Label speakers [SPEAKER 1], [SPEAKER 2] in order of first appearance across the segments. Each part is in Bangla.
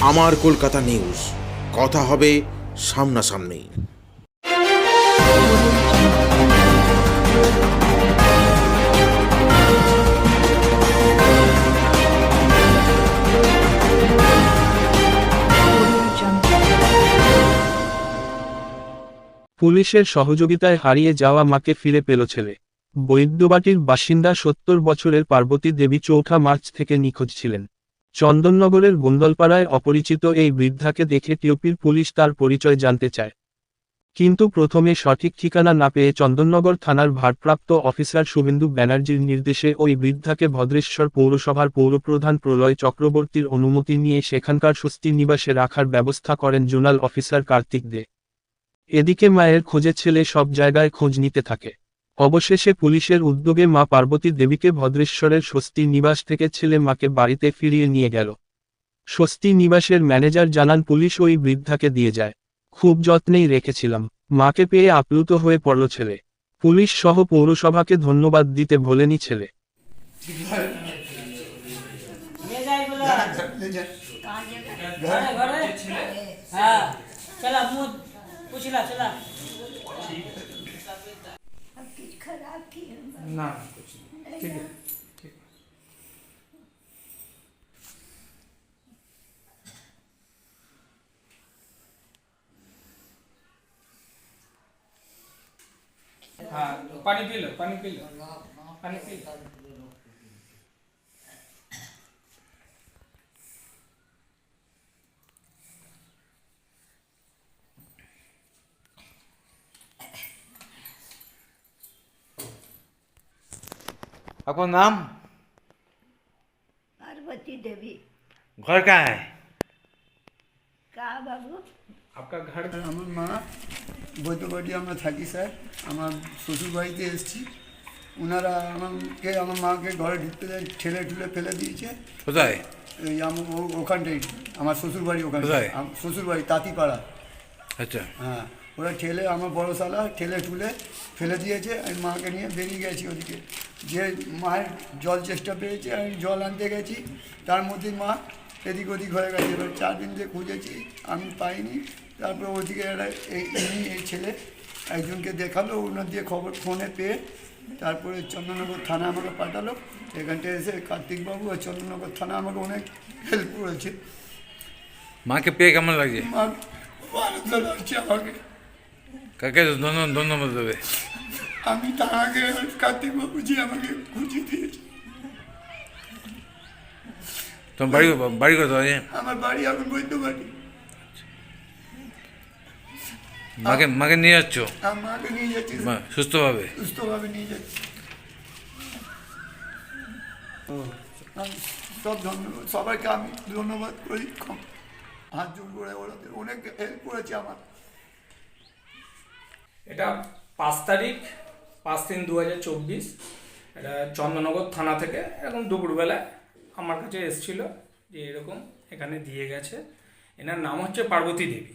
[SPEAKER 1] আমার কলকাতা নিউজ, কথা হবে সামনাসামনি।
[SPEAKER 2] পুলিশের সহযোগিতায় হারিয়ে যাওয়া মাকে ফিরে পেল ছেলে। বৈদ্যবাটির বাসিন্দা ৭০ বছরের পার্বতী দেবী ৪ মার্চ থেকে নিখোঁজ ছিলেন। চন্দননগরের গোন্দলপাড়ায় অপরিচিত এই বৃদ্ধাকে দেখে টিওপির পুলিশ তার পরিচয় জানতে চায়। কিন্তু প্রথমে সঠিক ঠিকানা না পেয়ে চন্দননগর থানার ভারপ্রাপ্ত অফিসার শুভেন্দু ব্যানার্জির নির্দেশে ওই বৃদ্ধাকে ভদ্রেশ্বর পৌরসভার পৌরপ্রধান প্রলয় চক্রবর্তীর অনুমতি নিয়ে সেখানকার স্বস্তি নিবাসে রাখার ব্যবস্থা করেন জোনাল অফিসার কার্তিক দে। এদিকে মায়ের খোঁজে ছেলে সব জায়গায় খোঁজ নিতে থাকে। অবশেষে পুলিশের উদ্যোগে মা পার্বতী দেবীকে ভদ্রেশ্বরের স্বস্তি নিবাস থেকে ছেলে মাকে বাড়িতে ফিরিয়ে নিয়ে গেল। স্বস্তি নিবাসের ম্যানেজার জানান, পুলিশ ওই বৃদ্ধাকে দিয়ে যায়, খুব যত্নেই রেখেছিলাম। মাকে পেয়ে আপ্লুত হয়ে পড়ল ছেলে। পুলিশ সহ পৌরসভাকে ধন্যবাদ দিতে ভোলেনি ছেলে।
[SPEAKER 3] ना कुछ नहीं, ठीक है, ठीक। हाँ, पानी पी लो, पानी पी लो, पानी पी लो।
[SPEAKER 4] आपका नाम?
[SPEAKER 5] पार्वती देवी।
[SPEAKER 4] घर कहाँ है?
[SPEAKER 5] कहा बाबू?
[SPEAKER 3] आपका घर
[SPEAKER 6] আমার মা বৈদ্যবাটি আমরা থাকি স্যার। আমার শ্বশুর বাড়িতে এসেছি, ওনারা আমার মাকে ঘরে ঢুকতে দেয়, ঠেলে ঠুলে ফেলে দিয়েছে।
[SPEAKER 4] কোথায়?
[SPEAKER 6] এই ওখানটাই আমার শ্বশুর বাড়ি, ওখানে
[SPEAKER 4] কোথায়?
[SPEAKER 6] শ্বশুর বাড়ি তাঁতিপাড়া।
[SPEAKER 4] আচ্ছা,
[SPEAKER 6] হ্যাঁ, ওরা ঠেলে আমার বড় শালা ঠেলে ঠুলে ফেলে দিয়েছে। আমি মাকে নিয়ে বেরিয়ে গেছি ওদিকে, যে মায়ের জল চেষ্টা পেয়েছে, আমি জল আনতে গেছি, তার মধ্যেই মা এদিক ওদিক হয়ে গেছে। এবার 4 দিন দিয়ে খুঁজেছি, আমি পাইনি। তারপরে ওদিকে এই ছেলে একজনকে দেখালো, ওনার দিয়ে খবর ফোনে পেয়ে তারপরে চন্দননগর থানা আমাকে পাঠালো। এখানটায় এসে কার্তিকবাবু আর চন্দননগর থানা আমাকে অনেক হেল্প করেছে।
[SPEAKER 4] মাকে পেয়ে কেমন লাগছে?
[SPEAKER 6] মা ভালো লাগছে আমাকে।
[SPEAKER 4] কাকে ধন্যবাদ দেবে?
[SPEAKER 6] আমি তার আগে কার্তিকবাবু যে আমাকে খুঁজে দিয়েছে।
[SPEAKER 4] তোমার বাড়ি কোথায়?
[SPEAKER 6] আমার বাড়ি এখন বৈদ্যবাটি।
[SPEAKER 4] মাকে নিয়ে যাচ্ছ?
[SPEAKER 6] আমি মাকে নিয়ে যাচ্ছি,
[SPEAKER 4] সুস্থভাবে?
[SPEAKER 6] সুস্থভাবে নিয়ে যাচ্ছি। আমি সবাইকে আমি ধন্যবাদ করি, হাত জোর করে ওরা অনেক হেল্প করেছে আমার।
[SPEAKER 3] এটা 5 তারিখ 5/3/2024, এটা চন্দননগর থানা থেকে এরকম দুপুরবেলায় আমার কাছে এসেছিল যে এরকম এখানে দিয়ে গেছে। এনার নাম হচ্ছে পার্বতী দেবী।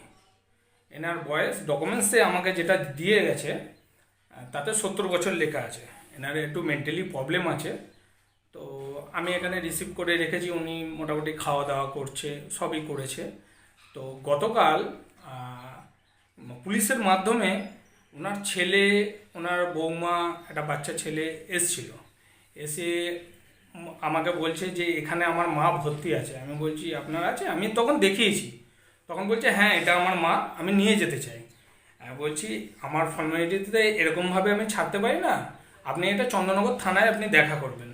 [SPEAKER 3] এনার বয়স ডকুমেন্টসে আমাকে যেটা দিয়ে গেছে তাতে 70 বছর লেখা আছে। এনার একটু মেন্টালি প্রবলেম আছে। তো আমি এখানে রিসিভ করে রেখেছি, উনি মোটামুটি খাওয়া দাওয়া করছে, সবই করেছে। তো গতকাল পুলিশের মাধ্যমে ওনার ছেলে, ওনার বৌমা, একটা বাচ্চা ছেলে এসছিল। এসে আমাকে বলছে যে এখানে আমার মা ভর্তি আছে। আমি বলছি আপনার আছে? আমি তখন দেখিয়েছি, তখন বলছে হ্যাঁ এটা আমার মা, আমি নিয়ে যেতে চাই। বলছি আমার ফর্মালিটিতে এরকমভাবে আমি ছাড়তে পারি না, আপনি এটা চন্দননগর থানায় আপনি দেখা করবেন,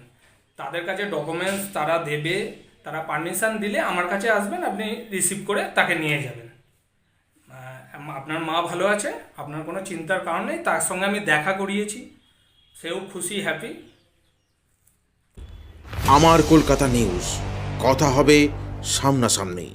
[SPEAKER 3] তাদের কাছে ডকুমেন্টস তারা দেবে, তারা পারমিশন দিলে আমার কাছে আসবেন, আপনি রিসিভ করে তাকে নিয়ে যাবেন। আপনার মা ভালো আছে, আপনার কোনো চিন্তার কারণ নেই। তার সঙ্গে আমি দেখা করিয়েছি, সেও খুশি, হ্যাপি।
[SPEAKER 1] আমার কলকাতা নিউজ, কথা হবে সামনাসামনি।